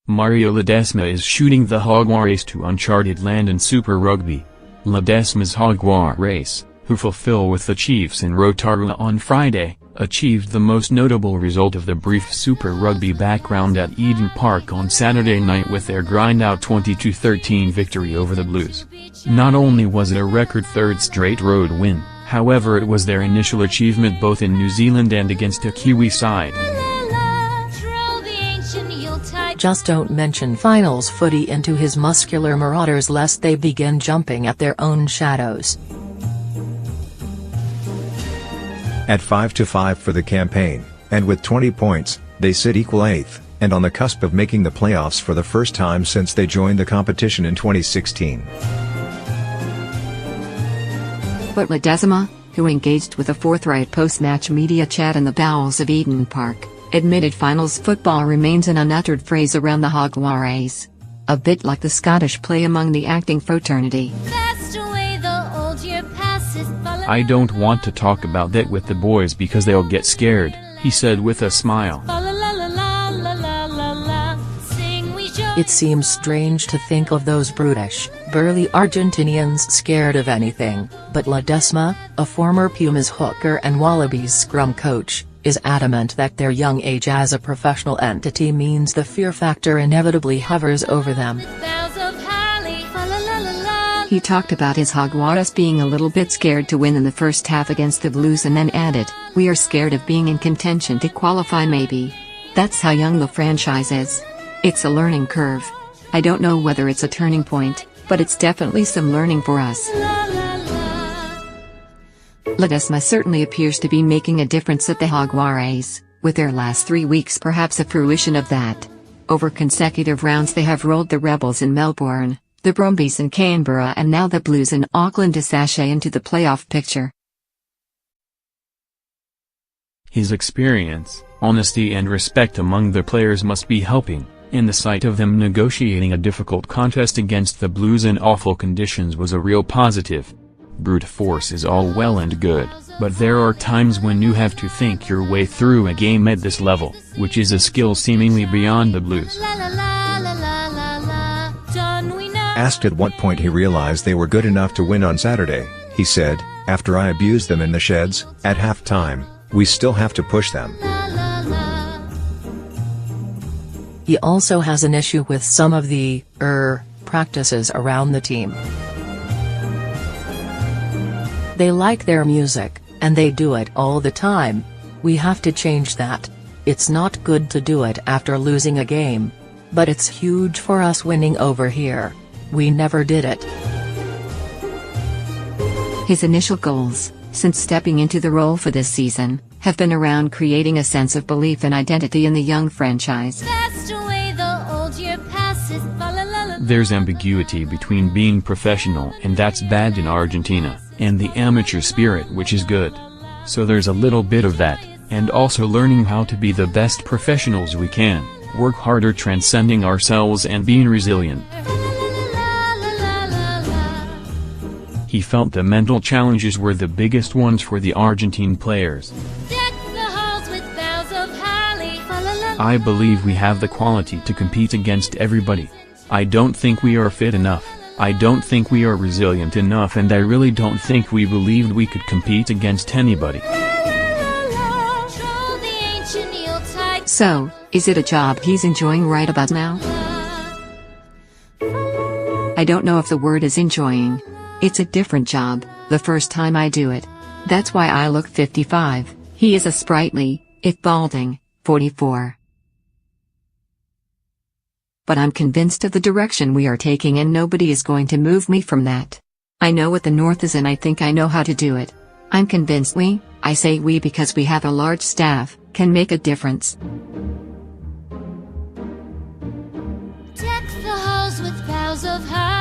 Mario Ledesma is shooting the Jaguares to uncharted land in Super Rugby. Ledesma's Jaguares, who fulfill with the Chiefs in Rotorua on Friday, achieved the most notable result of the brief Super Rugby background at Eden Park on Saturday night with their grind-out 22-13 victory over the Blues. Not only was it a record third straight road win, however it was their initial achievement both in New Zealand and against a Kiwi side. Just don't mention finals footy into his muscular marauders lest they begin jumping at their own shadows. At 5-5 for the campaign, and with 20 points, they sit equal 8th, and on the cusp of making the playoffs for the first time since they joined the competition in 2016. But Ledesma, who engaged with a forthright post-match media chat in the bowels of Eden Park, admitted finals football remains an unuttered phrase around the Jaguares. A bit like the Scottish play among the acting fraternity. "I don't want to talk about that with the boys because they'll get scared," he said with a smile. It seems strange to think of those brutish, burly Argentinians scared of anything, but Ledesma, a former Pumas hooker and Wallabies scrum coach, is adamant that their young age as a professional entity means the fear factor inevitably hovers over them. He talked about his Jaguares being a little bit scared to win in the first half against the Blues and then added, "We are scared of being in contention to qualify maybe." That's how young the franchise is. It's a learning curve. I don't know whether it's a turning point, but it's definitely some learning for us. Ledesma certainly appears to be making a difference at the Jaguares, with their last 3 weeks perhaps a fruition of that. Over consecutive rounds they have rolled the Rebels in Melbourne, the Brumbies in Canberra and now the Blues in Auckland to sashay into the playoff picture. His experience, honesty and respect among the players must be helping, in the sight of them negotiating a difficult contest against the Blues in awful conditions was a real positive. Brute force is all well and good, but there are times when you have to think your way through a game at this level, which is a skill seemingly beyond the Blues. Asked at what point he realized they were good enough to win on Saturday, he said, "After I abused them in the sheds, at halftime, we still have to push them." He also has an issue with some of the practices around the team. They like their music, and they do it all the time. We have to change that. It's not good to do it after losing a game. But it's huge for us winning over here. We never did it. His initial goals, since stepping into the role for this season, have been around creating a sense of belief and identity in the young franchise. There's ambiguity between being professional, and that's bad in Argentina, and the amateur spirit, which is good. So there's a little bit of that, and also learning how to be the best professionals we can, work harder, transcending ourselves and being resilient. He felt the mental challenges were the biggest ones for the Argentine players. "I believe we have the quality to compete against everybody. I don't think we are fit enough, I don't think we are resilient enough, and I really don't think we believed we could compete against anybody." So, is it a job he's enjoying right about now? I don't know if the word is enjoying. It's a different job, the first time I do it. That's why I look 55, he is a sprightly, if balding, 44. But I'm convinced of the direction we are taking and nobody is going to move me from that. I know what the North is and I think I know how to do it. I'm convinced we, I say we because we have a large staff, can make a difference. Deck the halls with boughs of high